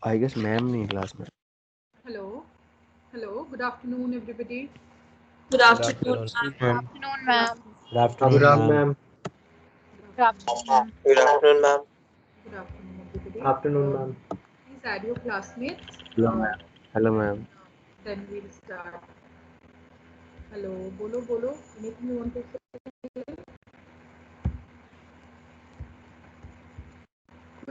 I guess ma'am नहीं class में. Hello. Hello. Good afternoon, everybody. Good Good afternoon, afternoon. ma'am. Good afternoon, ma'am. Good afternoon, ma'am. Good afternoon, ma'am. Good afternoon, ma'am. Good afternoon, everybody. Afternoon, ma'am. Please add your classmates. Hello, ma'am. Hello, ma'am. Then we'll start. Hello. Bolo, bolo. Anything you want to say?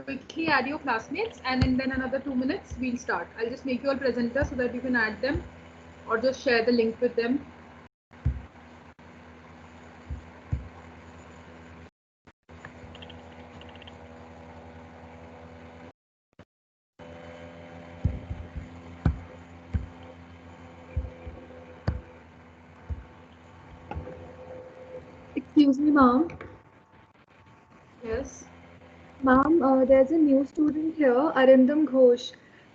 Quickly add your classmates, and in then another 2 minutes we'll start. I'll just make you all presenter so that you can add them, or just share the link with them. Excuse me, ma'am. Yes. Ma'am, there's a new student here, Arindam Ghosh.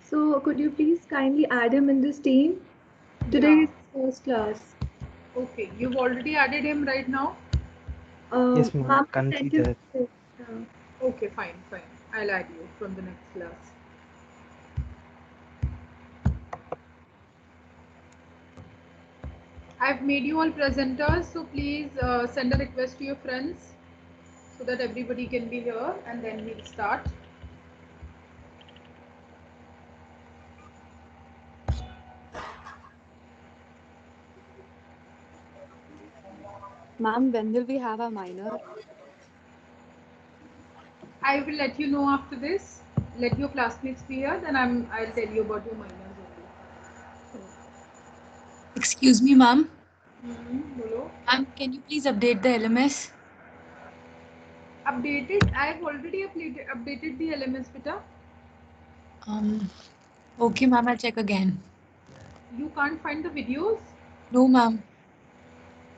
So, could you please kindly add him in this team? Today Yeah. is his first class. Okay. You've already added him right now. Yes, ma'am. Ma'am, I Can't see sent him that. message. Yeah. Okay. Fine. Fine. I'll add you from the next class. I've made you all presenters, so please send a request to your friends so that everybody can be here, and then we'll start. Ma'am, when will we have a minor? I will let you know after this. Let your classmates be here, then I'll tell you about your minors only. Excuse me, ma'am. Bolo. Ma'am, can you please update the LMS? Updated. I've already updated the LMS, beta. Okay, ma'am, I'll check again. You can't find the videos? No, ma'am.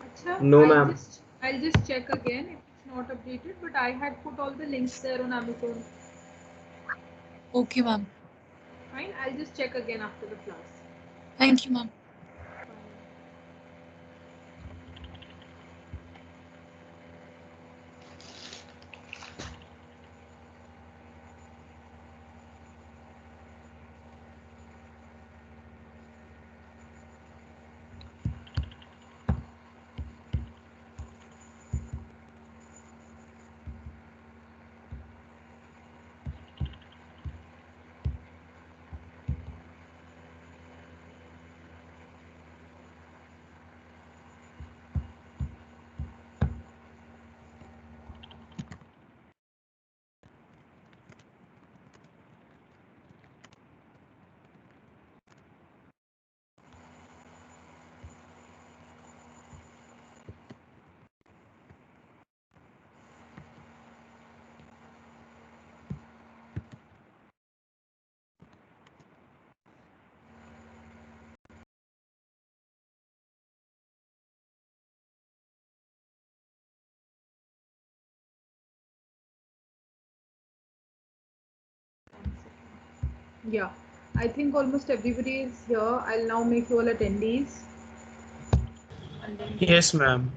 Acha, No, ma'am. I'll just check again if it's not updated, but I had put all the links there on Amazon. Okay, ma'am. Fine, I'll just check again after the class. Thank you, ma'am. Yeah, I think almost everybody is here. I'll now make you all attendees. And then Yes, ma'am.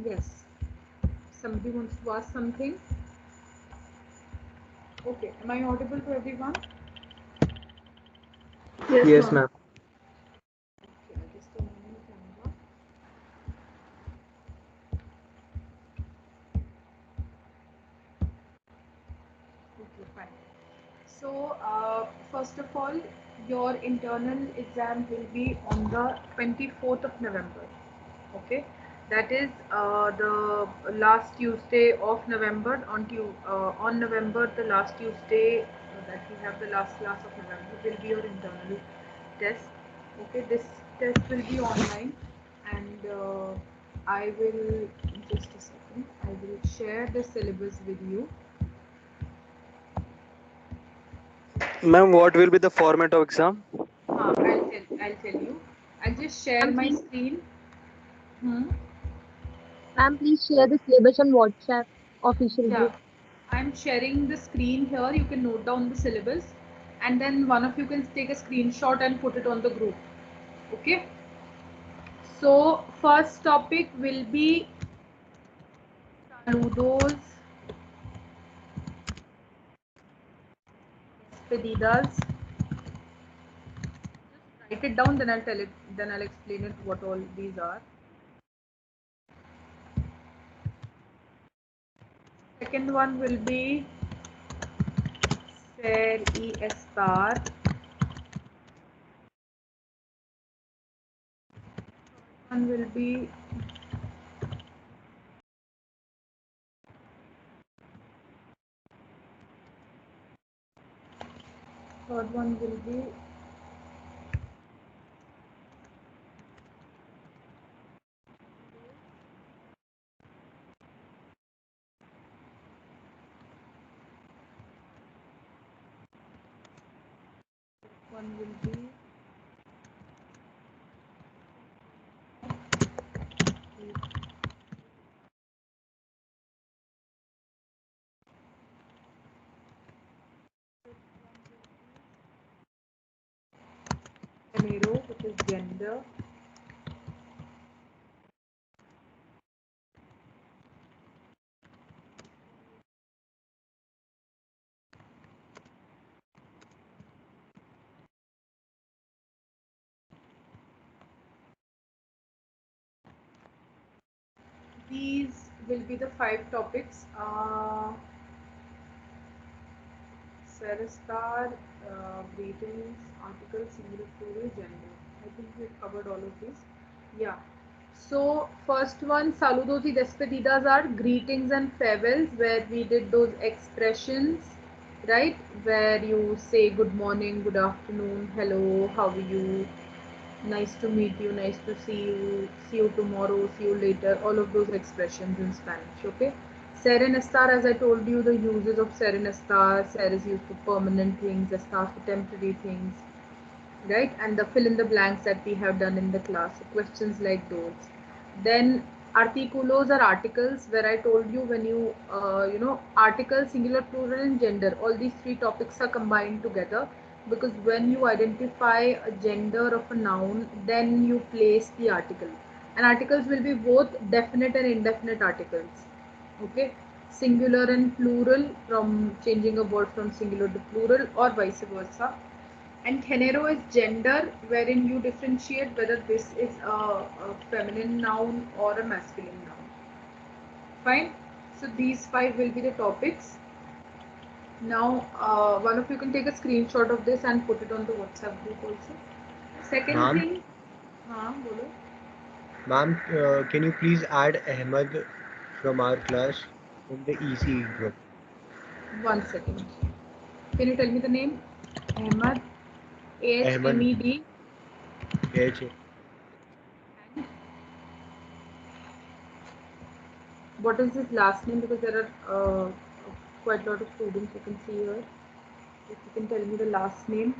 yes, somebody wants to ask something. Okay, am I audible to everyone? Yes, Yes, ma'am. ma'am. So, first of all, your internal exam will be on the 24th of November. Okay, that is the last Tuesday of November. On November, the last Tuesday that we have the last class of November will be your internal test. Okay, this test will be online, and I will just a second. I will share the syllabus with you. Ma'am, what will be the format of exam? I'll tell you. I'll just share my screen. Ma'am, please share the syllabus on WhatsApp official Yeah, group. I'm sharing the screen here. You can note down the syllabus, and then one of you can take a screenshot and put it on the group. Okay. So first topic will be saludos, despedidas. Just write it down, then I'll tell it. Then I'll explain it what all these are. Second one will be ser y estar. One will be third one will be one will be género, which is gender. These will be the 5 topics. Serestar, greetings, articles, singular plural, gender. I think we've covered all of these. Yeah. So first one, saludos y despedidas are greetings and farewells, where we did those expressions, right? Where you say good morning, good afternoon, hello, how are you? Nice to meet you, nice to see you tomorrow, see you later, all of those expressions in Spanish, okay? Ser and estar, as I told you, the uses of ser and estar. Ser is used for permanent things, estar for temporary things, right? And the fill in the blanks that we have done in the class, so questions like those. Then articulos are articles, where I told you when you article, singular, plural, and gender, all these 3 topics are combined together, because when you identify a gender of a noun, then you place the article, and articles will be both definite and indefinite articles. Okay, singular and plural, from changing a word from singular to plural, or vice versa. And género is gender, wherein you differentiate whether this is a feminine noun or a masculine noun. Fine. So these 5 will be the topics. Now, one of you can take a screenshot of this and put it on the WhatsApp group also. Second Ma'am? thing, bolo. Ma'am, can you please add Ahmed from our class in the EC group? 1 second. Can you tell me the name? Ahmed. Ahmed, AHMED. AH. What is his last name? Because there are quite a lot of students you can see here. If you can tell me the last name.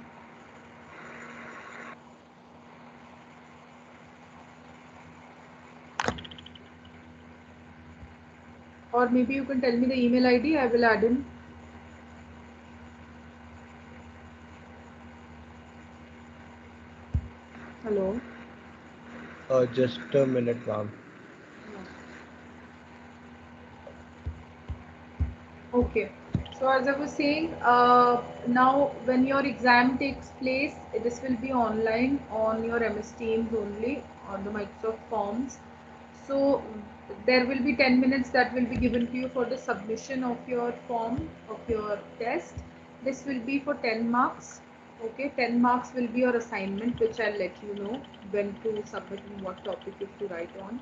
Or maybe you can tell me the email ID, I will add in. Hello. Just a minute, ma'am. Okay. So as I was saying, now when your exam takes place, this will be online on your MS Teams only, on the Microsoft Forms. So there will be 10 minutes that will be given to you for the submission of your form of your test. This will be for 10 marks. Okay, 10 marks will be your assignment, which I'll let you know when to submit and what topic you have to write on.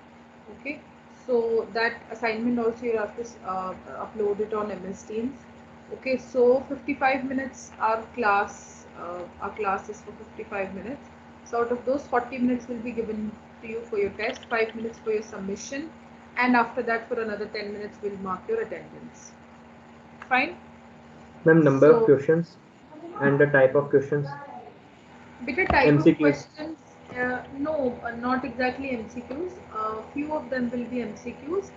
Okay, so that assignment also you have to upload it on MS Teams. Okay, so 55 minutes our class is for 55 minutes. So out of those, 40 minutes will be given to you for your test, 5 minutes for your submission, and after that for another 10 minutes we'll mark your attendance. Fine. Ma'am, number So- of questions and the type of questions. Beta type MCQs. of questions, no, not exactly MCQs. Few of them will be MCQs,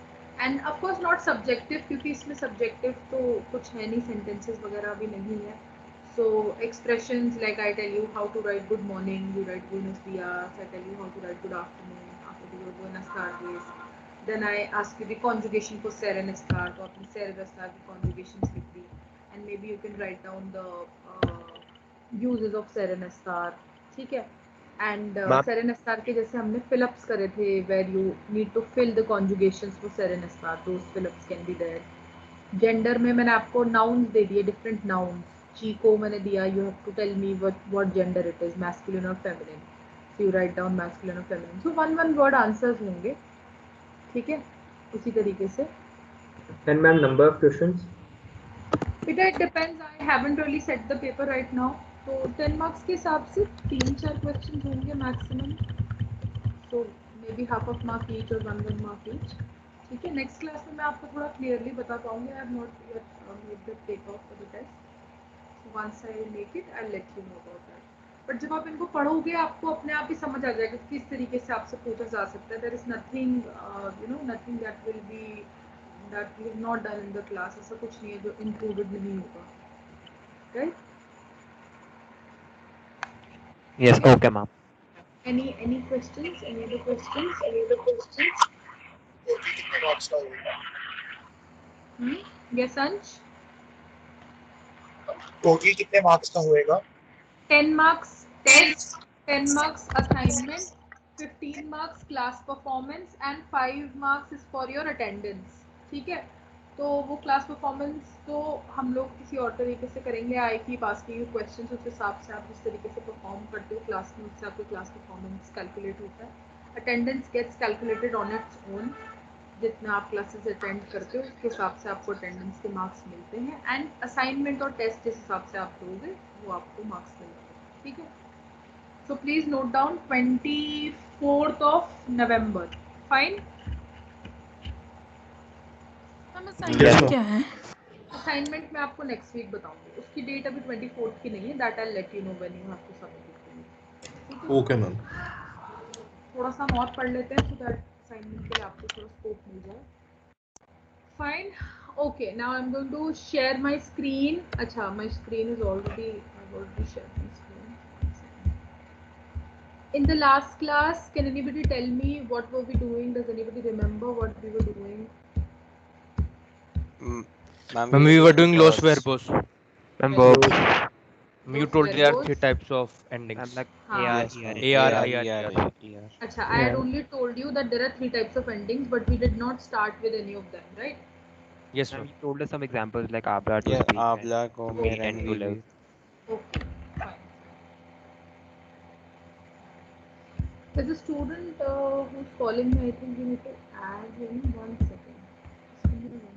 and of course not subjective, क्योंकि इसमें subjective तो कुछ है नहीं, sentences वगैरह भी नहीं है. So expressions like I tell you how to write good morning, you write buenos dias. I tell you how to write good afternoon, after the buenas tardes. Then I ask you the conjugation for ser and estar, तो आपने ser और estar की conjugations लिख दी, and maybe you can write down the uses of ser and estar. ठीक है, and ser and estar के जैसे हमने fill ups करे थे, where you need to fill the conjugations for ser and estar, those fill ups can be there. Gender में मैंने आपको nouns दे दिए, different nouns. G को मैंने दिया, you have to tell me what gender it is, masculine or feminine. So you write down masculine or feminine. So one word answers होंगे, ठीक है, उसी तरीके से. And ma'am, number of questions. It depends. I haven't really set the paper right now. तो 10 marks के हिसाब से 3-4 questions होंगे maximum. So maybe half of mark each or 1 mark each. ठीक है, next class में मैं आपको थोड़ा clearly बता पाऊँगी. I have not yet made the takeoff for the test. So once I make it, I'll let you know about that. But जब आप इनको पढ़ोगे, आपको अपने आप ही समझ आ जाएगा कि किस तरीके से आपसे पूछा जा सकता है. There is nothing, nothing that will be that we have not done in the class. ऐसा कुछ नहीं है जो included नहीं होगा. Right? Yes, okay, ma'am. Any questions? Any other questions? Yes, Ansh? Total कितने मार्क्स का होएगा? 10 marks test, 10 marks assignment, 15 marks class performance and 5 marks is for your attendance. ठीक है, तो वो क्लास परफॉर्मेंस तो हम लोग किसी और तरीके से करेंगे. आई की पास की क्वेश्चन उस हिसाब से आप जिस तरीके से परफॉर्म करते हो क्लास में, उससे आपकी क्लास परफॉर्मेंस कैलकुलेट होता है. Attendance gets calculated on its own. जितना आप क्लासेस अटेंड करते हो उसके हिसाब से आपको अटेंडेंस के मार्क्स मिलते हैं, एंड असाइनमेंट और टेस्ट जिस हिसाब से आप दोगे वो आपको मार्क्स मिलेंगे. ठीक है, so please note down 24th of November. Fine. क्या है? असाइनमेंट मैं आपको नेक्स्ट वीक बताऊंगी. उसकी डेट अभी 24th की नहीं है. That I let you know when you have to submit. Okay ma'am. थोड़ा सा हम और पढ़ लेते हैं सो दैट असाइनमेंट के लिए आपको थोड़ा स्कोप मिल जाए. Fine. Okay, now I'm going to share my screen. Acha, my screen is already, I've already shared my screen. In the last class, can anybody tell me what were we doing? Does anybody remember what we were doing? Ma'am, we were doing lost verbs. Ma'am, Verbs. You Lost told there are verbs. 3 types of endings. I'm like हाँ. AR. Acha, I had only told you that there are 3 types of endings, but we did not start with any of them, right? Yes, ma'am, ma'am. you told us some examples like abra to Yeah, speak. abla, comer, and and to vivi. live. Okay, fine. There's a student who's calling me. I think you need to add him. 1 second. Just give me 1 minute.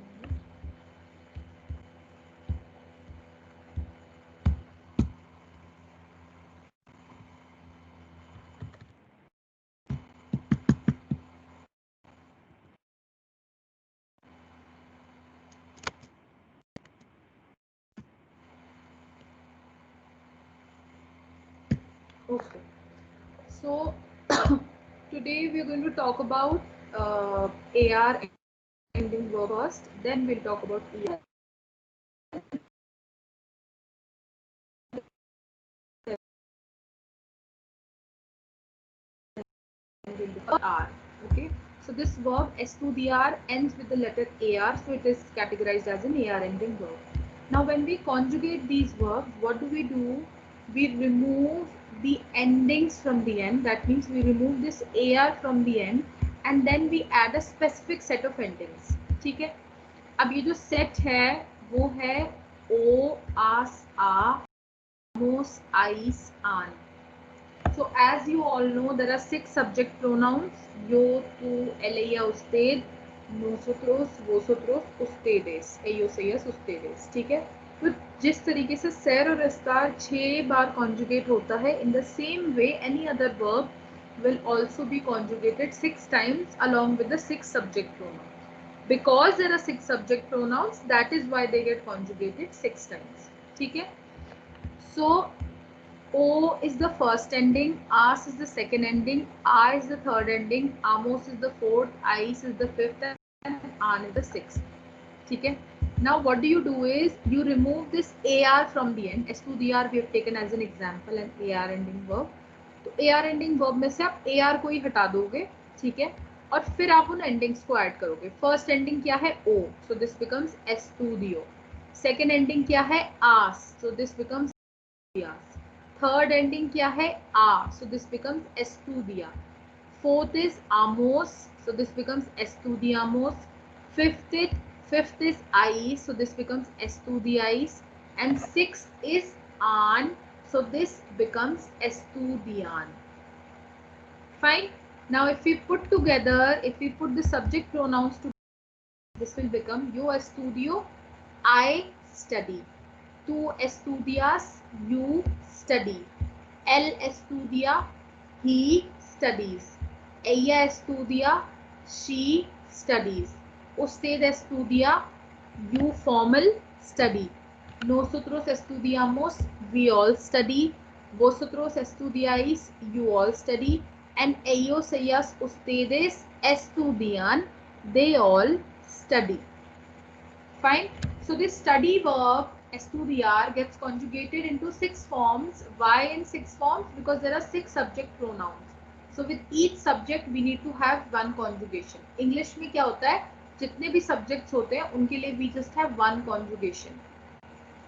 Okay. So today we are going to talk about AR ending verb first. Then we'll talk about ER. R. Okay. So this verb S2DR ends with the letter AR, so it is categorized as an AR ending verb. Now when we conjugate these verbs, what do? We remove the endings from the end. That means we remove this AR from the end and then we add a specific set of endings. ठीक है, अब ये जो set है वो है O, as, a, amos, ais, an. So as you all know, there are 6 subject pronouns: yo, tu, ella, usted, nosotros, vosotros, ustedes, ellos, ellas, ustedes. ठीक है? तो जिस तरीके से सर और अस्तार 6 बार conjugate होता है, in the same way any other verb will also be conjugated 6 times along with the 6 subject pronouns. Because there are 6 subject pronouns, that is why they get conjugated 6 times. ठीक है? So O is the first ending, as is the second ending, A is the third ending, amos is the fourth, ais is the fifth, and an is the sixth. Okay. Now what do you do is you remove this AR from the end. S2DR we have taken as an example, an AR ending verb. तो AR ending verb में से आप AR को ही हटा दोगे, ठीक है, और फिर आप उन endings को add करोगे. First ending क्या है? O, so this becomes S2DO. Second ending क्या है? As, so this becomes as. Third ending क्या है? A, so this becomes S2 दिया. Fourth is amos, so this becomes S2 the amos. Fifth is I, so this becomes S2 the ice. And sixth is an, so this becomes S2 the an. Fine. Now if we put together, if we put the subject pronouns together, this will become yo estudio, I study. Tu estudias, you study. Él estudia, he studies. Ella estudia, she studies. Usted estudia, you formal study. Nosotros estudiamos, we all study. Vosotros estudiáis, you all study. And ellos, ellas, ustedes estudian, they all study. Fine. So this study verb estudiar gets conjugated into 6 forms. Why in 6 forms? Because there are 6 subject pronouns. So with each subject we need to have one conjugation. English में क्या होता है? जितने भी subjects होते हैं उनके लिए we just have one conjugation.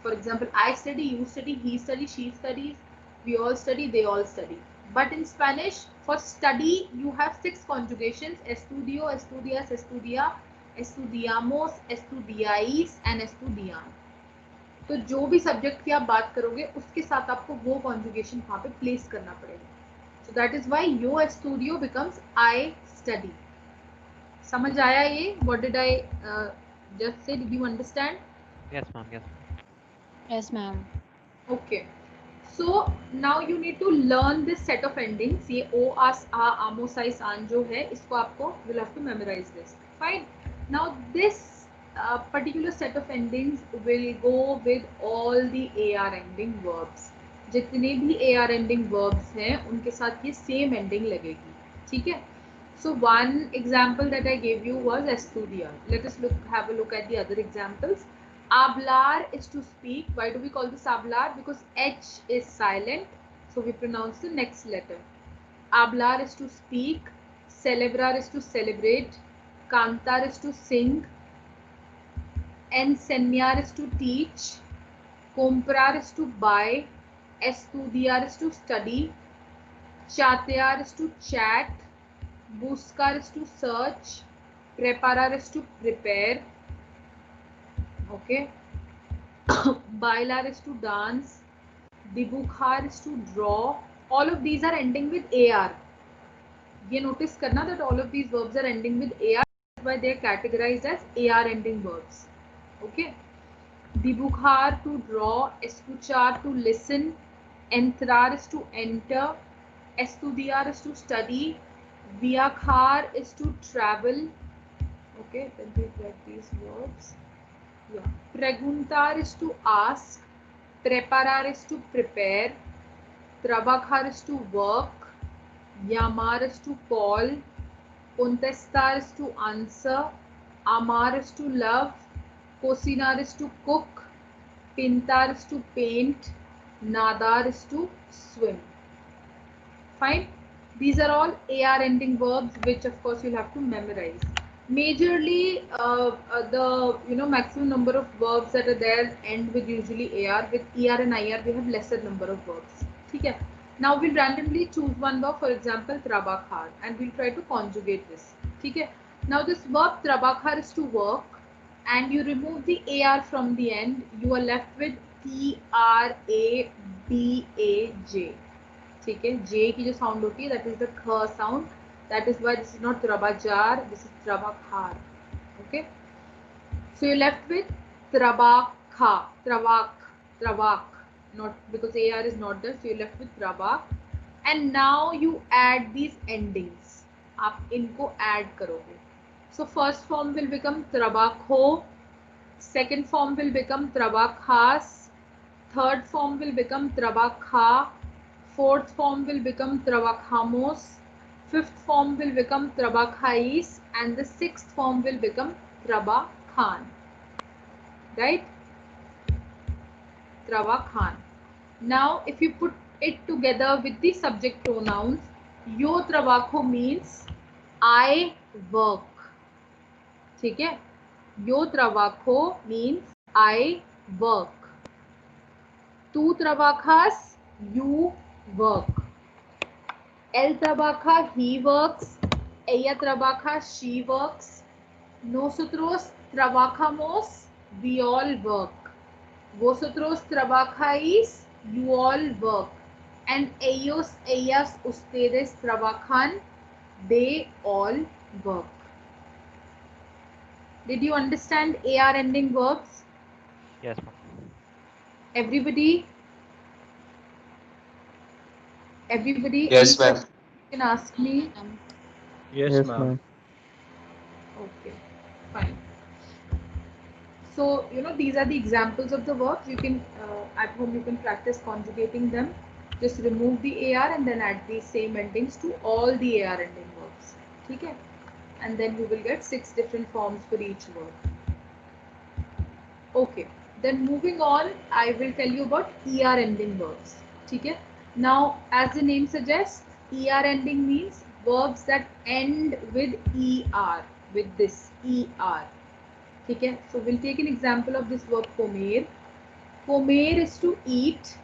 For example, I study, you study, he studies, she studies, we all study, they all study. But in Spanish, for study you have 6 conjugations: estudio, estudias, estudia, estudiamos, estudiáis and estudian. तो जो भी subject की आप बात करोगे उसके साथ आपको वो कॉन्जुगेशन वहाँ पे प्लेस करना पड़ेगा. सो दैट इज व्हाई यो एस्टूडियो बिकम्स आई स्टडी. समझ आया ये? What did I just say? Did you understand? Yes, ma'am. Yes. Yes, ma'am. Okay. So now you need to learn this set of endings. ये ओ, आस, आ, आमोस, ice, आन जो है इसको आपको will have to memorise this. Fine. Now this particular set of endings will go with all the AR ending verbs. जितने भी AR ending verbs हैं उनके साथ ये same ending लगेगी. ठीक है? So one example that I gave you was estudiar. Let us have a look at the other examples. Hablar is to speak. Why do we call this hablar? Because H is silent, so we pronounce the next letter. Hablar is to speak. Celebrar is to celebrate. Cantar is to sing. Enseñar is to teach. Comprar is to buy. Estudiar is to study. Chatear is to chat. Buscar is to search. Preparar is to prepare. Okay. Bailar is to dance. Dibujar is to draw. All of these are ending with AR. ये notice करना that all of these verbs are ending with AR. That's why they are categorized as AR ending verbs. Okay. Dibujar to draw, escuchar to listen, entrar is to enter, estudiar is to study, viajar is to travel. Okay, then we write these words. Yeah. Preguntar is to ask, preparar is to prepare, trabajar is to work, llamar is to call, contestar is to answer, amar is to love, cocinar is to cook, pintar is to paint, nadar is to swim. Fine. These are all AR ending verbs which of course you'll have to memorize. Majorly the maximum number of verbs that are there end with usually AR. With ER and IR we have lesser number of verbs. ठीक है? Now we'll randomly choose one verb, for example trabajar, and we'll try to conjugate this. ठीक है? Now this verb trabajar is to work. and you remove the AR from the end, you are left with TRABAJ. ठीक है, J की जो sound होती है, that is the kh sound. That is why this is not Trabajar, this is Trabakhar. Okay, so you're left with Trabakha, Travak, not because AR is not there, so you're left with Trabak. And now you add these endings. आप इनको add करोगे. So first form will become Trabakho, second form will become Trabakhas, third form will become Trabakha, fourth form will become Trabakhamos, fifth form will become Trabakhais, and the sixth form will become Trabakhan. Right? Trabakhan. Now if you put it together with the subject pronouns, yo Trabakho means I work. ठीक है, yo trabajo means I work. Tu trabajas, you work. Él trabaja, he works. Ella trabaja, she works. Nosotros trabajamos, we all work. Vosotros trabajáis, you all work. And ellos, ellas, ustedes trabajan, they all work. Did you understand AR ending verbs? Yes, ma'am. Everybody? Yes, ma'am. You can ask me. Yes, ma'am. Okay, fine. So, these are the examples of the verbs. You can, at home, you can practice conjugating them. Just remove the AR and then add the same endings to all the AR ending verbs. Okay? And then you will get 6 different forms for each verb. Okay, then moving on, I will tell you about ER ending verbs. Okay? Now, as the name suggests, ER ending means verbs that end with ER, with this ER. Okay? So we'll take an example of this verb comer. Comer is to eat.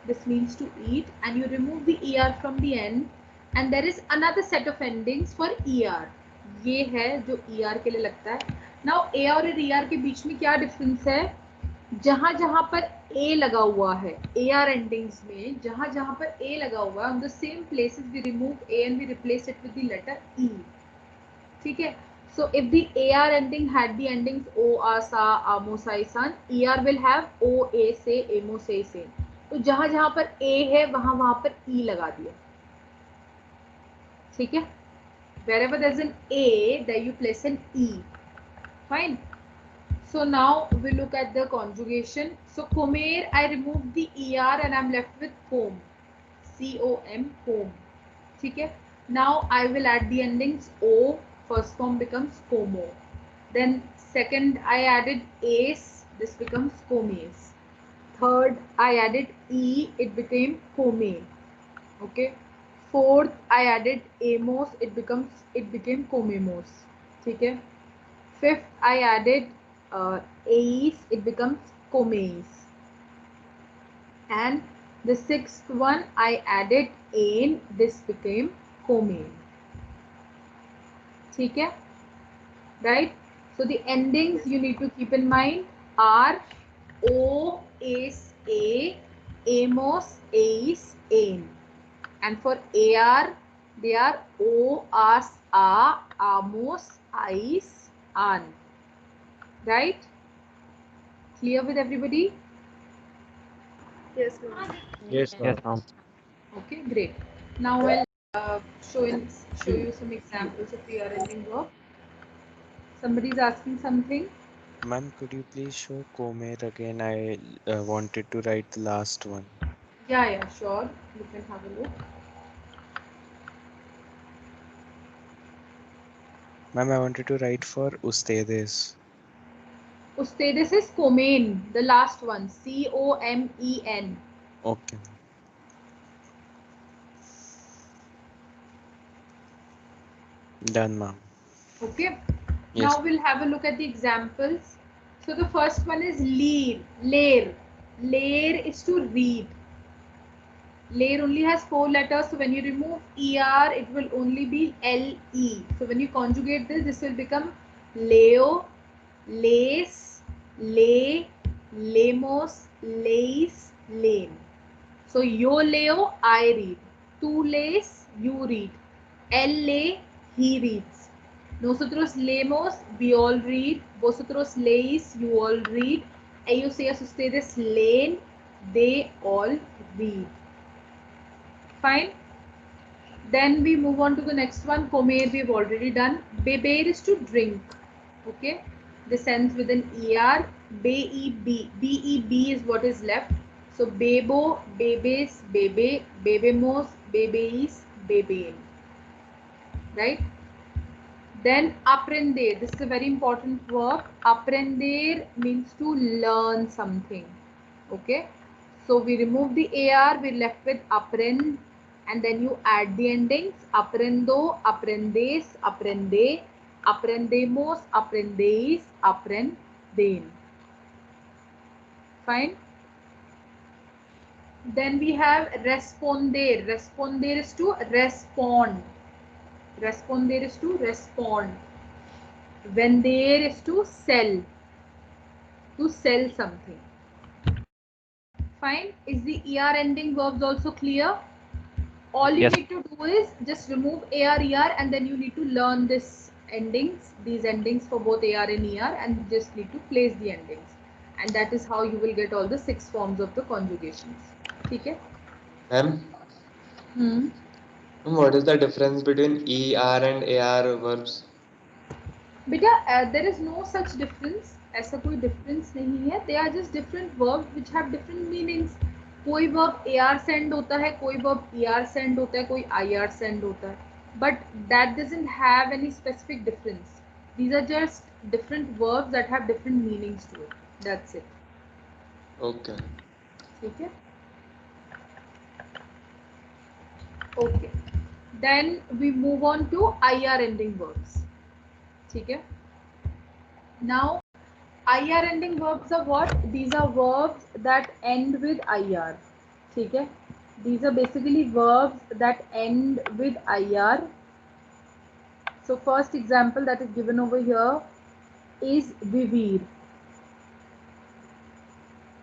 This means to eat, and you remove the ER from the end, and there is another set of endings for ER. ये है जो ER के लिए लगता है. Now A और ER के बीच में क्या डिफरेंस है? जहां जहां पर A लगा हुआ है AR endings में, जहां जहां पर A लगा हुआ है, on the same places we remove A and we replace it with the letter E. ठीक है? So if the AR ending had the endings O, A, Sa, Amo, Sai, San, ER will have O, A, Se, Amo, Se, Sen. तो जहां जहां पर A है वहां वहां पर E लगा दिया. ठीक है? Wherever there's an A, there you place an E. Fine. So now we look at the conjugation. So comer, I remove the ER and I'm left with comb. C-O-M, comb. Okay. Now I will add the endings O. First form becomes como. Then second I added ace. This becomes comes. Third I added E. It became come. Okay. Fourth I added amos. It became comemos. Okay. Fifth I added ace, it becomes comes. And the sixth one I added ain, this became comain. Okay? Right? So the endings you need to keep in mind are O, ace, A, amos, ace, ain. And for AR, they are O, as, A, amos, ais, an. Right? Clear with everybody? Yes, ma'am. Yes, ma'am. Yes, ma'am. Okay, great. Now I'll show you some examples of ER ending verb. Somebody is asking something. Ma'am, could you please show comer again? I wanted to write the last one. Yeah, sure. You can have a look. Ma'am, I wanted to write for ustedes. Ustedes is comen, the last one. C-O-M-E-N. Okay. Done, ma'am. Okay. Yes. Now we'll have a look at the examples. So the first one is leer. Lair. Lair is to read. Lair only has 4 letters, so when you remove ER, it will only be LE. So when you conjugate this will become Leo, lace, lay, lamos, lace, lane. So yo leo, I read. Tu lees, you read. Él lee, he reads. Nosotros leemos, we all read. Vosotros leéis, you all read. Ellos, ellas, ustedes leen, they all read. Fine. Then we move on to the next one. Comer, we've already done. Beber is to drink. Okay. This ends with an ER. B-E-B. B-E-B is what is left. So bebo, bebes, bebe, bebemos, bebeis, bebeen. Right? Then aprender. This is a very important verb. Aprender means to learn something. Okay. So we remove the AR, we're left with aprend, and then you add the endings. Aprendo, aprendes, aprende, aprendemos, aprendéis, aprenden. Fine. Then we have responder. Responder is to respond. Responder is to respond. Vender is to sell something. Fine. Is the ER ending verbs also clear? All you Yes. need to do is just remove AR, ER, and then you need to learn these endings for both AR and ER, and just need to place the endings. And that is how you will get all the 6 forms of the conjugations. Okay? Ma'am, what is the difference between ER and AR verbs? Beta, there is no such difference. ऐसा कोई difference नहीं है. They are just different verbs which have different meanings. कोई verb AR send होता है, कोई verb ER send होता है, कोई IR send होता है. But that doesn't have any specific difference. These are just different verbs that have different meanings to it. That's it. Okay. ठीक है? Okay. Then we move on to IR ending verbs. ठीक है? Now, IR ending verbs are what? These are verbs that end with IR. ठीक है? These are basically verbs that end with IR. So first example that is given over here is vivir.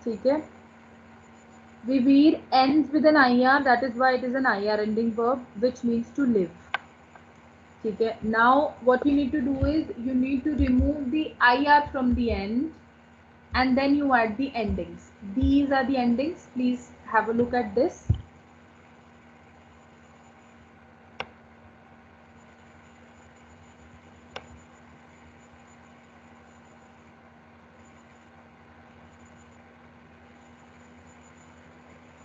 ठीक है? Vivir ends with an IR, that is why it is an IR ending verb, which means to live. ठीक है? Now what you need to do is you need to remove the IR from the end and then you add the endings. These are the endings. Please have a look at this.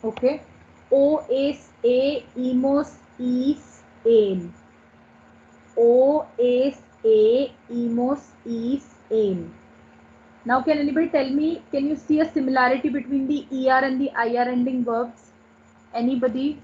Okay. O-S-A, emos, is, ain. O-S-A, emos, is, ain. Now can anybody tell me, can you see a similarity between the ER and the IR ending verbs? Anybody?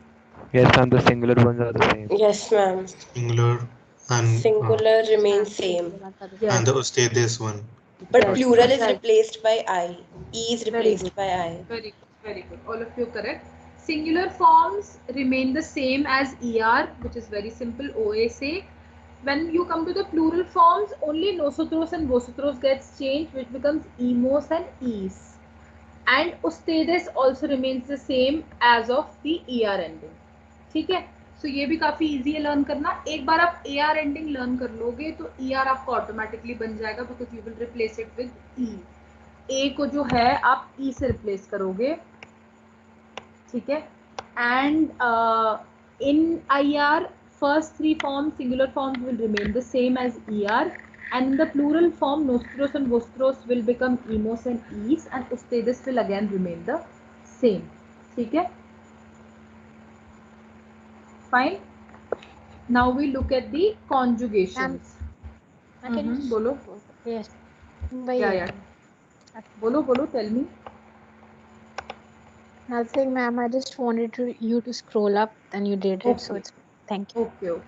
Yes, ma'am. The singular ones are the same. Yes, ma'am. Singular and Singular remains same. Yes. and the Ustedes one. But Yes. plural is Right. replaced by I. E is Very replaced good. by I. Very good. Very good. All of you correct. Singular forms remain the same as ER, which is very simple, OSA. When you come to the plural forms, only nosotros and vosotros gets changed, which becomes emos and is. And ustedes also remains the same as of the ER ending. ठीक है? So ये भी काफी easy है learn करना. एक बार आप AR ending learn कर लोगे तो ER आपको automatically बन जाएगा because you will replace it with E. A को जो है आप E से replace करोगे. ठीक है? And in IR, first 3 forms, singular forms will remain the same as ER. And in the plural form, nostros and vostros will become emos and is, and ustedes will again remain the same. ठीक है? Fine. Now we look at the conjugations. बोलो. Yes. Yeah. बोलो. Tell me. Nothing, ma'am. I just wanted you to scroll up, and you did it. So it's thank you. Okay.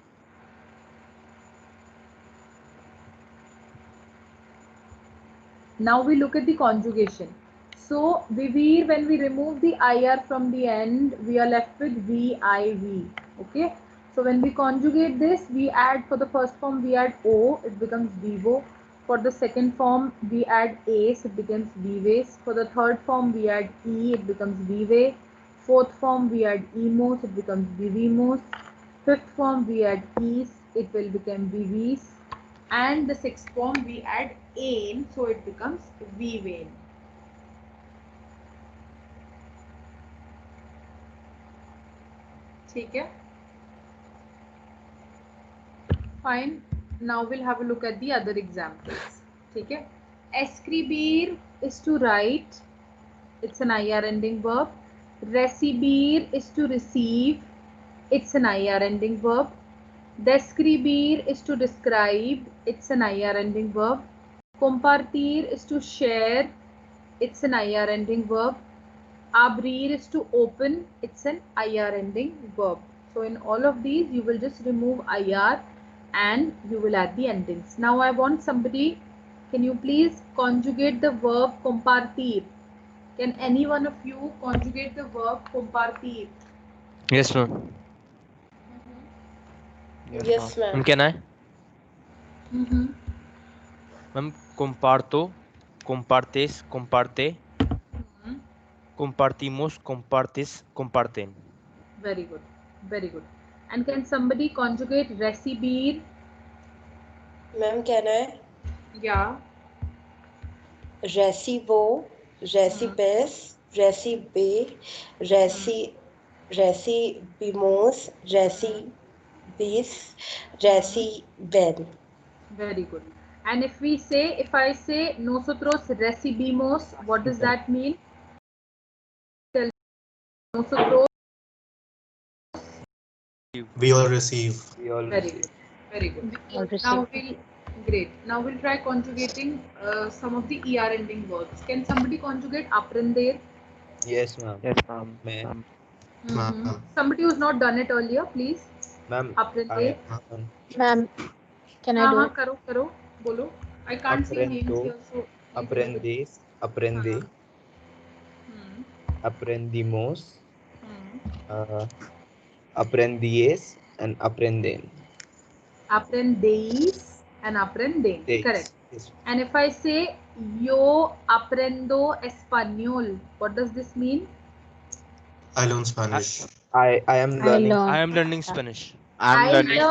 Now we look at the conjugation. So vivir, when we remove the IR from the end, we are left with VIV. Okay. So when we conjugate this, we add, for the first form, we add O, it becomes vivo. For the second form, we add ace, it becomes vivace. For the third form, we add e, it becomes vive. Fourth form, we add emos, it becomes vivimos. Fifth form, we add ease, it will become vivis. And the sixth form, we add ain, so it becomes vivain. ठीक है? Fine. Now we'll have a look at the other examples. ठीक है? Escribir is to write. It's an IR ending verb. Recibir is to receive. It's an IR ending verb. Describir is to describe. It's an IR ending verb. Compartir is to share. It's an IR ending verb. Abrir is to open. It's an IR ending verb. So in all of these, you will just remove IR and you will add the endings. Now I want somebody, can you please conjugate the verb compartir? Can any one of you conjugate the verb compartir? Yes, ma'am. Yes, ma'am. Can I? Mm-hmm. Ma'am, comparto, compartes, comparte, compartimos, compartes, comparten. Very good. Very good. And can somebody conjugate recibir? Ma'am, can I? Yeah. Recibo, recibes, recibe, recibimos, recibis, reciben. Very good. And if I say nosotros recibimos, what does that mean? Tell me. Nosotros. We all receive. Very good. Very good. All Now received. great. Now we'll try conjugating some of the ER ending verbs. Can somebody conjugate aprender? Yes, ma'am. Yes, ma'am. Ma'am. Somebody who's not done it earlier, please. Ma'am, Aprender. Ma'am, can I do it? Karo. Bolo. I can't see names Aprendo, here, so. aprendes, aprende, aprendimos, aprendies, and aprenden. Aprendeis and aprenden. Days. Correct. Yes. And if I say yo aprendo español, what does this mean? I learn Spanish. I am learning. I am learning Spanish. I learned I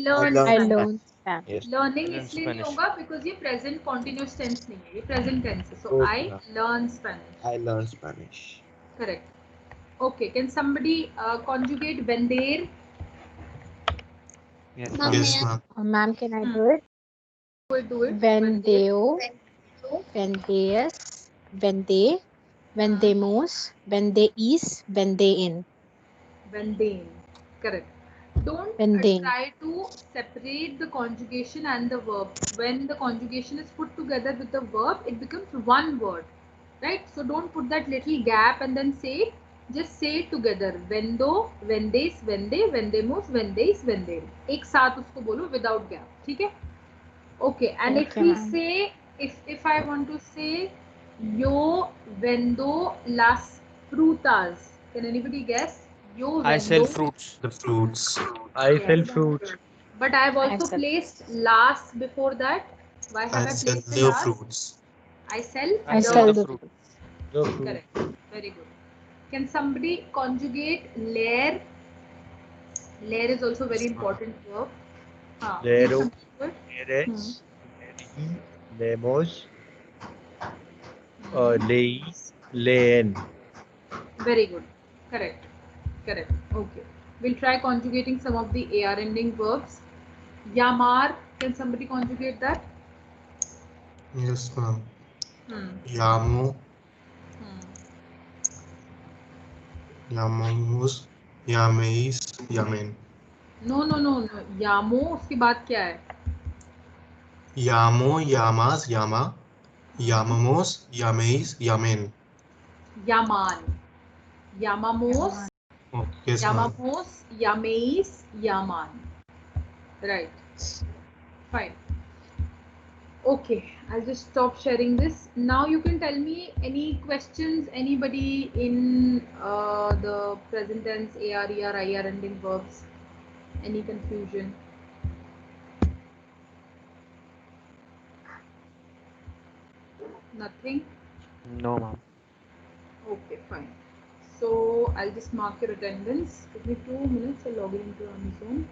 learn Spanish. Spanish. Learning learn इसलिए नहीं Spanish. होगा because ये present continuous tense नहीं है, ये present tense है. So Okay, I ma'am. learn Spanish. I learn Spanish. Correct. Okay. Can somebody conjugate vender? Yes, Yes, ma'am. Ma'am, can I do it? Do it. Vendeo, vendeas, vende, vendemos, vendeis, vendein. Vendein. Correct. Don't Vendein. try to separate the conjugation and the verb. When the conjugation is put together with the verb, it becomes one word, right? So don't put that little gap and then say it. Just say it together. Vendo, vendes, vende, vendemos, vendeis, vendem. एक साथ उसको बोलो without gap. ठीक है? Okay. And if Okay, we ma'am. say, if I want to say yo vendo las frutas, can anybody guess? Yo I sell vendo. fruits. The fruits. I sell fruits. But I have also sell placed las before that. Why have I I sell placed the the las? fruits. I sell I sell the fruit. The fruit. Correct. Very good. Can somebody conjugate lair? Lair is also very important verb. Lero, Good. leres, leri, lemos, leis, leen. Very good. Correct. Correct. Okay. We'll try conjugating some of the AR ending verbs. Yamar. Can somebody conjugate that? Yes, ma'am. Llamo, llamamos, llaméis, llamen. No. Yamo उसके बाद क्या है? Llamo, llamas, llama. Llamamos, llaméis, llamen. Yaman. Yamamos. Oh, yes, ma'am. Yamamos. Yameis. Yaman. Right. Fine. Okay, I'll just stop sharing this. Now you can tell me any questions, anybody in the present tense, AR, ER, IR ending verbs. Any confusion? Nothing? No, ma'am. Okay, fine. So I'll just mark your attendance. Give me 2 minutes. I'll log in into Amazon.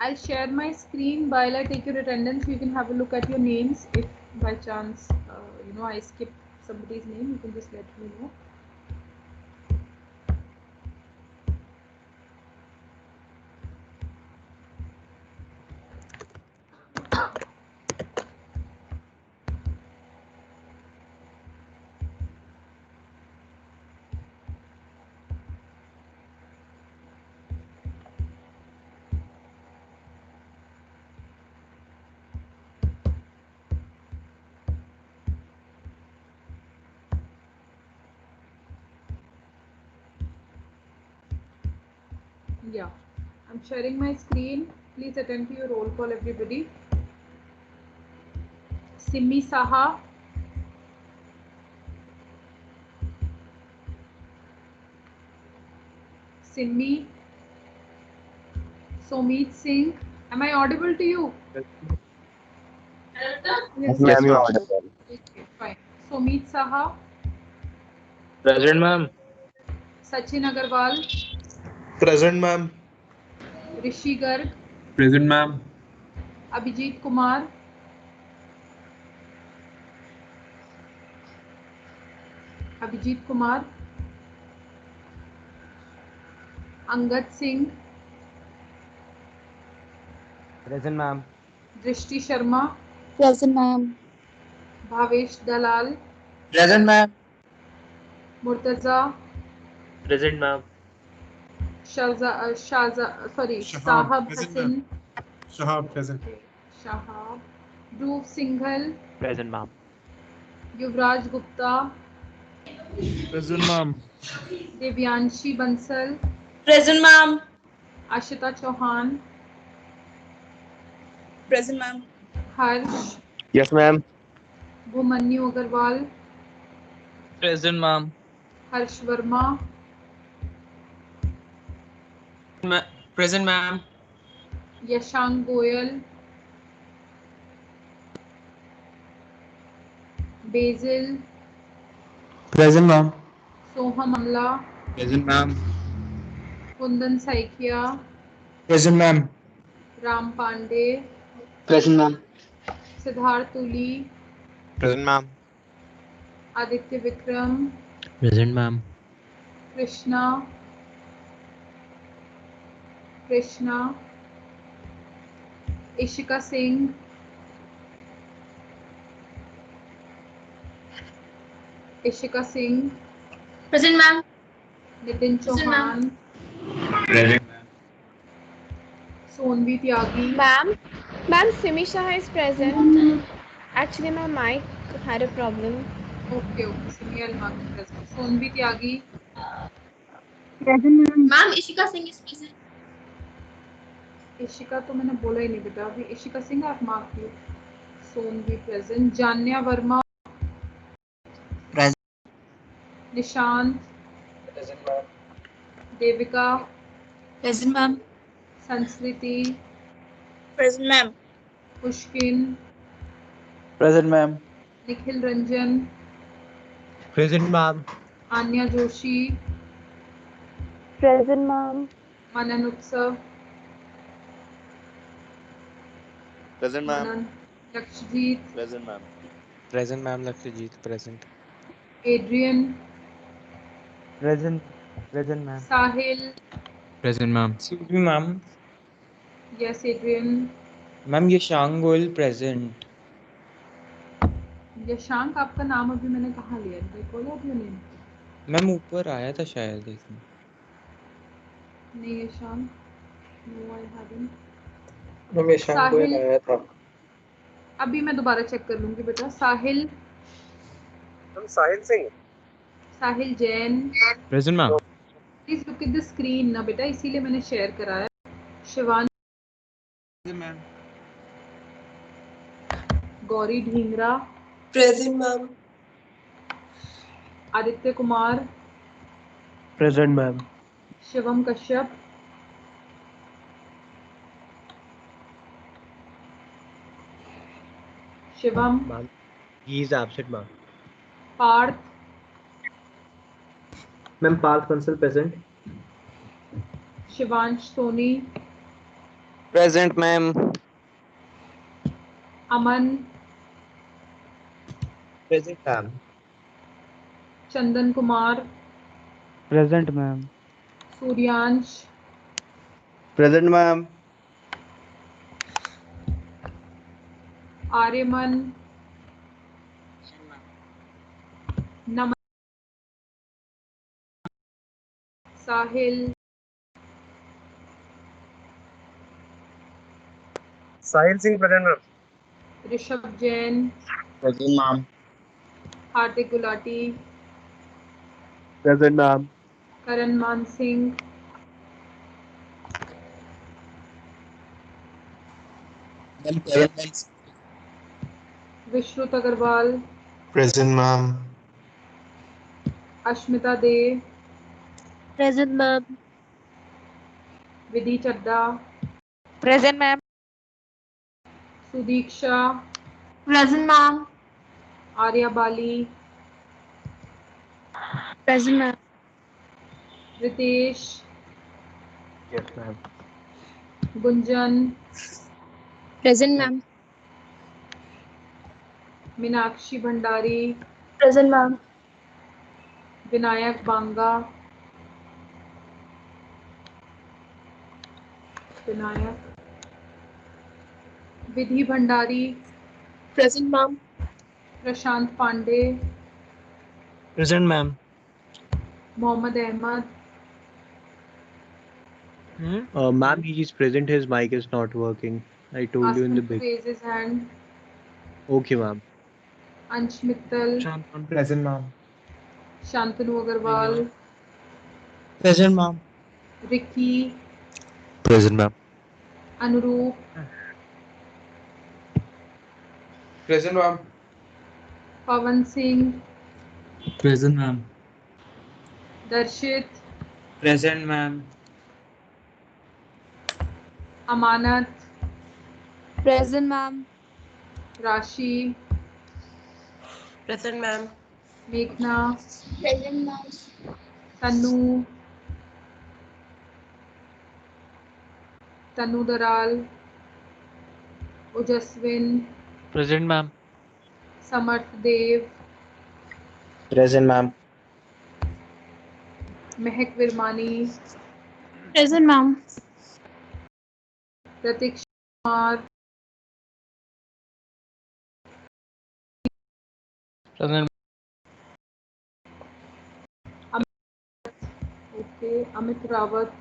I'll share my screen while I take your attendance. You can have a look at your names. If by chance, I skip somebody's name, you can just let me know. Yeah, I'm sharing my screen. Please attend to your roll call, everybody. Simmi Saha. Simmi. Somit Singh. Am I audible to you? Yes, ma'am, you are audible. Okay, fine. Somit Saha. Present, ma'am. Sachin Agarwal. Present, ma'am. Rishi Garg. Present, ma'am. Abhijit Kumar. Abhijit Kumar. Angad Singh. Present, ma'am. Drishti Sharma. Present, ma'am. Bhavesh Dalal. Present, ma'am. Murtaza. Present, ma'am. Sahab Hassan. Shahab, present. Shahab. Dhruv Singhal. Present, ma'am. Yuvraj Gupta. Present, ma'am. Devyanshi Bansal. Present, ma'am. Ashita Chauhan. Present, ma'am. Harsh. Yes, ma'am. Bhumanyu Agarwal. Present, ma'am. Harsh Verma. Present, ma'am. Yashank Goyal. Basil. Present, ma'am. Soham Amla. Present, ma'am. Kundan Saikia. Present, ma'am. Ram Pandey. Present, ma'am. Siddharth Tuli. Present, ma'am. Aditya Vikram. Present, ma'am. Krishna. Ishika Singh. Present, ma'am. Nitin Chauhan. Present, ma'am. Sonvi Tyagi. Ma'am, Simi Shah is present. Actually, my mic had a problem. Okay. Simi Almak present. Sonvi Tyagi. Present, ma'am. Ma'am, Ishika Singh is present. Ishika तो मैंने बोला ही नहीं बेटा अभी इशिका सिंह आप mark you Sonvi present Janya Verma Present. Nishant Present, ma'am. Devika Present, ma'am. Sanskriti Present, ma'am. Pushkin Present, ma'am. Nikhil Ranjan Present, ma'am. Aanya Joshi Present, ma'am. Manan Utsav Present, ma'am. Manan Lakshajit Present, ma'am. Present, ma'am. Lakshajit, present. Adrian Present, ma'am. Sahil Present, ma'am. Excuse me, ma'am. Yes Adrian Ma'am, Yashank Goyal present. Yashank आपका नाम अभी मैंने कहाँ लिया recall of your name ma'am ऊपर आया था शायद इसमें. नहीं Yashank no I haven't ma'am Yashank Goyal आया था. अभी मैं दोबारा चेक कर लूंगी बेटा Sahil ma'am Sahil Singh. Sahil Jain Present, ma'am. Please look at the screen ना बेटा इसीलिए मैंने शेयर कराया Shivan Present, ma'am. Gauri Dhingra, Present, ma'am. Aditya Kumar, Present, ma'am. Shivam Kashyap, Shivam, Ma'am, he is absent, ma'am. Partha, Ma'am, Parth Bansal present. Shivansh Soni, Present, ma'am. Aman, Present, ma'am. Chandan Kumar, Present, ma'am. Suryansh, Present, ma'am. Aryaman, Naman, Sahil, Sahil Singh present, ma'am. Rishabh Jain, Present, ma'am. Hardik Gulati, Present, ma'am. करण मान Singh, विश्रुत Agarwal, Present, ma'am. Ashmita they, Present, ma'am. Vidhi Chadda, Present, ma'am. Sudiksha, Present, ma'am. Arya Bali, Present, ma'am. Ritesh, Yes, ma'am. Gunjan, Present, ma'am. Meenakshi Bhandari, Present, ma'am. Vinayak Banga, Vinayak, Vidhi Bhandari, Present, ma'am. Prashant Pandey, Present, ma'am. Mohammad Ahmad, Ma'am, he is present. His mic is not working. I told you in the asked him to beginning. raise his hand, Okay, ma'am. Ansh Mittal, Present, ma'am. Shantanu Agarwal, Present, ma'am. Ricky, Present, ma'am. अनुरूप, Present, ma'am. Pawan Singh, Present, ma'am. दर्शित, Present, ma'am. अमानत, Present, ma'am. राशि, Present, ma'am. मेघना, Present, ma'am. तनु, तनु Daral, ओजस्विन, Present, ma'am. समर्थ देव, Present, ma'am. Mahak Virmani, Present, ma'am. Pratiksha Kumar, Present. Okay, Amit Rawat,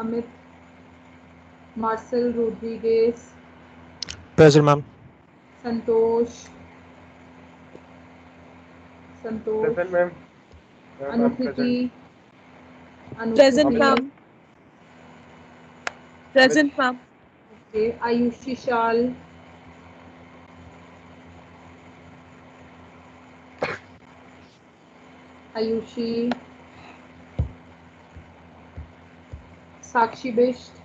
Amit, Marcel Rodriguez, Present, ma'am. Santosh, Santosh, Present, ma'am. Anukriti, Present, Anukriti, ma'am. Present, ma'am. Okay, Aayushi Shal, Aayushi, Sakshi Bisht,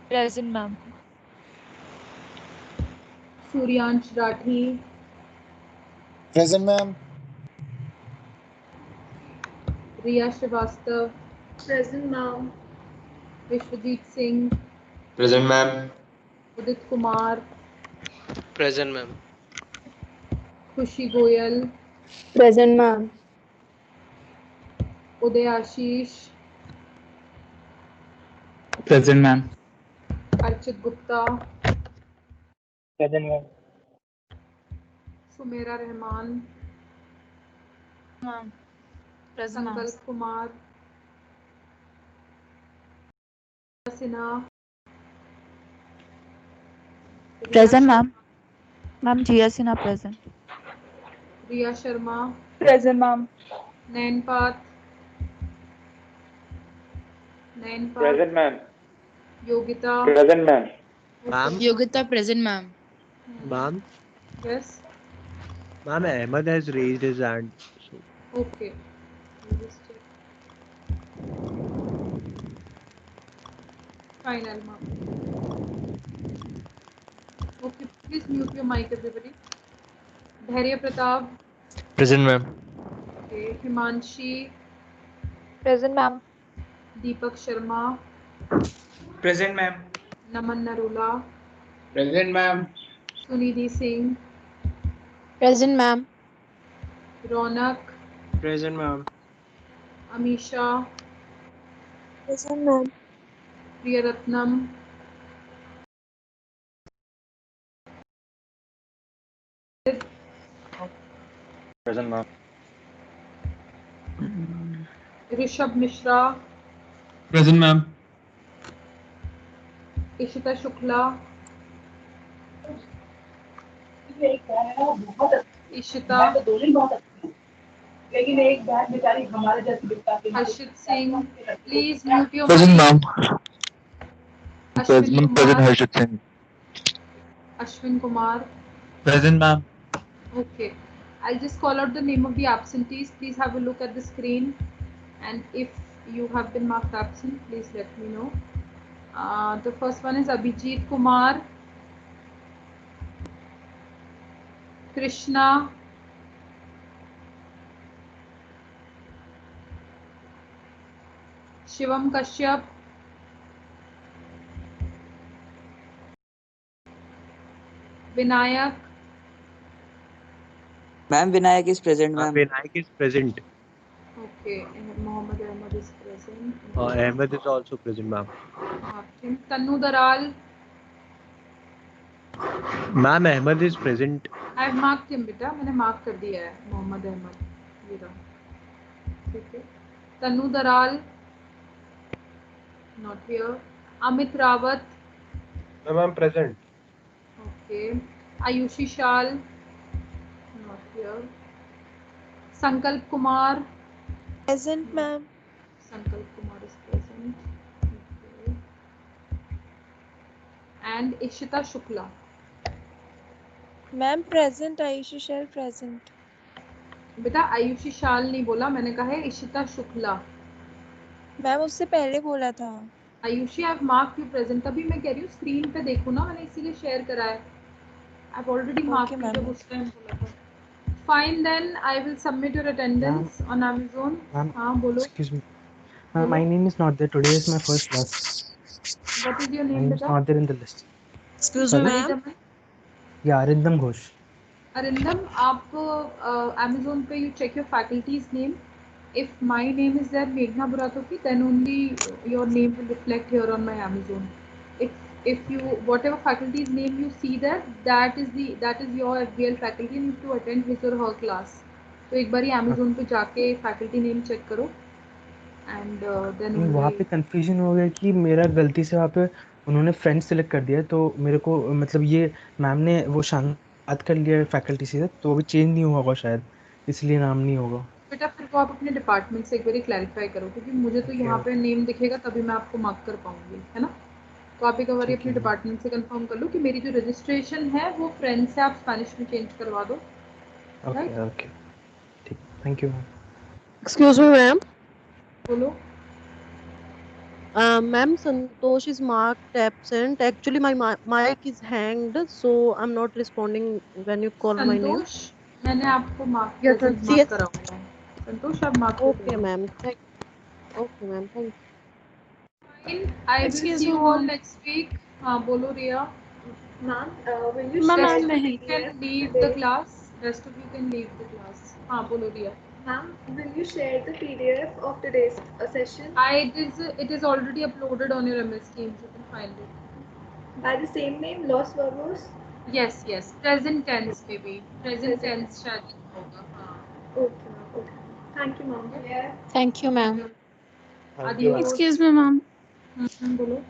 Present, ma'am. Suryansh Rathi, Present, ma'am. Riya Srivastava, Present, ma'am. Vishwajeet Singh, Present, ma'am. Udit Kumar, Present, ma'am. खुशी Goyal, Present, ma'am. उदय आशीष, Present, ma'am. Archit Gupta, Present, ma'am. Sumera Rahman, Ma'am. Present, ma'am. संकल्प Kumar, Sinha, Present, ma'am. Ma'am, Jia Sinha present. Riya Sharma, Present, ma'am. नैनपात, नैनपात, Present, ma'am. Yogita. Present, ma'am. Ma'am. Yogita present, ma'am. Ma'am. Yes. Ma'am, Ahmed has raised his hand. So. Okay. I'll just check. Fine, I'll mark. Okay, please mute your mic, everybody. Dhairya Pratap. Present, ma'am. Okay. Himanshi. Present, ma'am. Deepak Sharma. Present, ma'am. Naman Narula. Present, ma'am. Sunidhi Singh. Present, ma'am. Ronak. Present, ma'am. Amisha. Present, ma'am. Priyaratnam. Present, ma'am. Rishabh Mishra. Present, ma'am. Ishita Shukla. Ishita. लेकिन एक बात बेचारी हमारे जैसी बिकता है। Harshit Singh. Please mute your Present, mic. ma'am. Ashwin Present, Kumar. Harshit Singh. Ashwin Kumar. Present, ma'am. Okay. I'll just call out the name of the absentees. Please have a look at the screen. And if you have been marked absent, please let me know. The first one is Abhijit Kumar. Krishna. Shivam Kashyap. Vinayak. Ma'am, Vinayak is present, ma'am. Vinayak is present. Okay. Mohammed Ahmed is present. Ahmed is also present, ma'am. Tanu Daral. Ma'am, Ahmed is present. I have marked him, बेटा मैंने mark कर दिया है मोहम्मद अहमद ये रहा ठीक है तनु Daral not here Amit Rawat Ma'am, present. okay Ayushi Shal not here Sankalp Kumar Present, ma'am. Sankalp Kumar is present okay and Ishita Shukla Ma'am, present. Aisha Shell present. बेटा आयुषी शाल नहीं बोला मैंने कहा है इशिता शुक्ला मैम उससे पहले बोला था Ayushi I have marked you present तभी मैं कह रही हूँ स्क्रीन पे देखो ना मैंने इसीलिए शेयर करा है I have already marked you जब उस टाइम बोला था fine then I will submit your attendance on Amazon हाँ बोलो Excuse me. My name is not there. Today is my first class. What is your My name name is बेटा not there in the list. Excuse me, ma'am. Yeah, Arindam Ghosh. Arindam आप Amazon पे you check your faculty's name if my name is there Meghna Buratoki then only your name will reflect here on my Amazon if you whatever faculty's name you see there that is your FBL faculty and you have to attend his or her class तो एक बारी Amazon पे जाके faculty name check करो and then वहाँ पे confusion हो गया कि मेरा गलती से वहाँ पे उन्होंने फ्रेंड सेलेक्ट कर दिया तो मेरे को मतलब ये मैम ने वो बात कर लिया फैकल्टी से तो अभी चेंज नहीं हुआ होगा शायद इसलिए नाम नहीं होगा बेटा फिर को आप अपने डिपार्टमेंट से एक बार क्लैरिफाई करो क्योंकि मुझे तो यहाँ पे नेम दिखेगा तभी मैं आपको मार्क कर पाऊंगी है ना तो आप एक बार अपने डिपार्टमेंट से कंफर्म कर लो कि मेरी जो रजिस्ट्रेशन है वो फ्रेंड से आप स्पेनिश में चेंज करवा दो ओके ओके ठीक thank you ma'am Excuse me, ma'am. बोलो Ma'am, Santosh is marked absent. Actually, my mic is hanged, so I'm not responding when you call my name. संतोष मैंने आपको मार्क Yes. करा हुआ है संतोष आप mark Okay, ma'am. Okay, ma'am. Thank you. I will see you all next week हाँ बोलो रिया Ma'am, will you Ma'am, share the you can PDF leave today? the class. Rest of you can leave the class. हाँ बोलो रिया Ma'am, will you share the PDF of today's session? It is already uploaded on your MS Teams. You can find it. By the same name, Los Verbos? Yes. Present tense maybe. Present tense शायद होगा हाँ. Okay, ma'am. Okay. Thank you, ma'am. Yeah. Thank you, ma'am. Adios. Excuse me, ma'am. बोलो.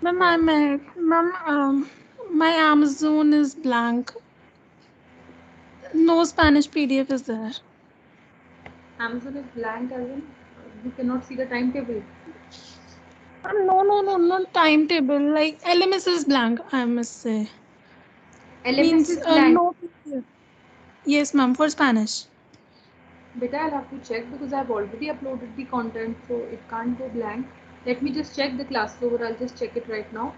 Ma'am, my Amazon is blank. No Spanish PDF is there. Amazon is blank as in you cannot see the timetable. Not timetable. Like LMS is blank, I must say. LMS is blank. No. Yes, ma'am, for Spanish. Beta, I'll have to check because I've already uploaded the content, so it can't go blank. Let me just check. The class is over. I'll just check it right now,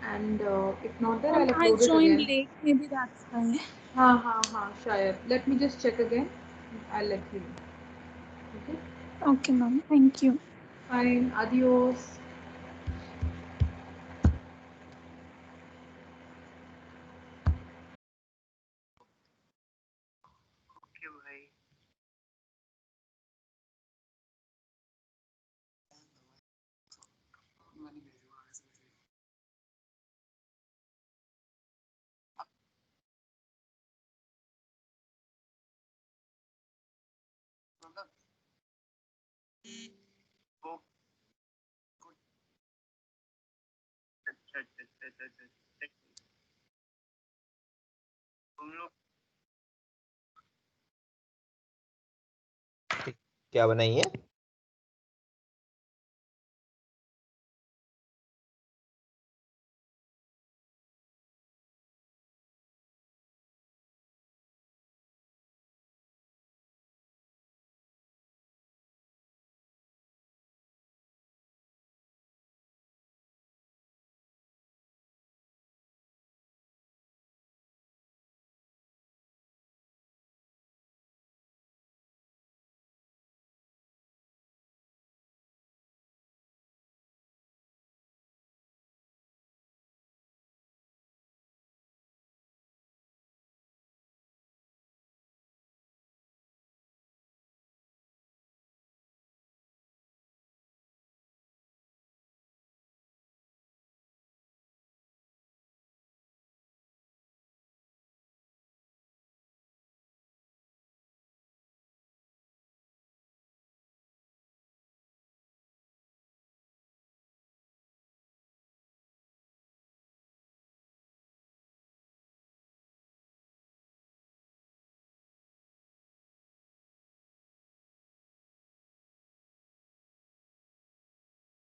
and if not there, I'll I upload it joined again. late, maybe that's why. Shayad. Let me just check again. I'll let you know. Okay. Okay, ma'am. Thank you. Fine. Adios. क्या बनाई है?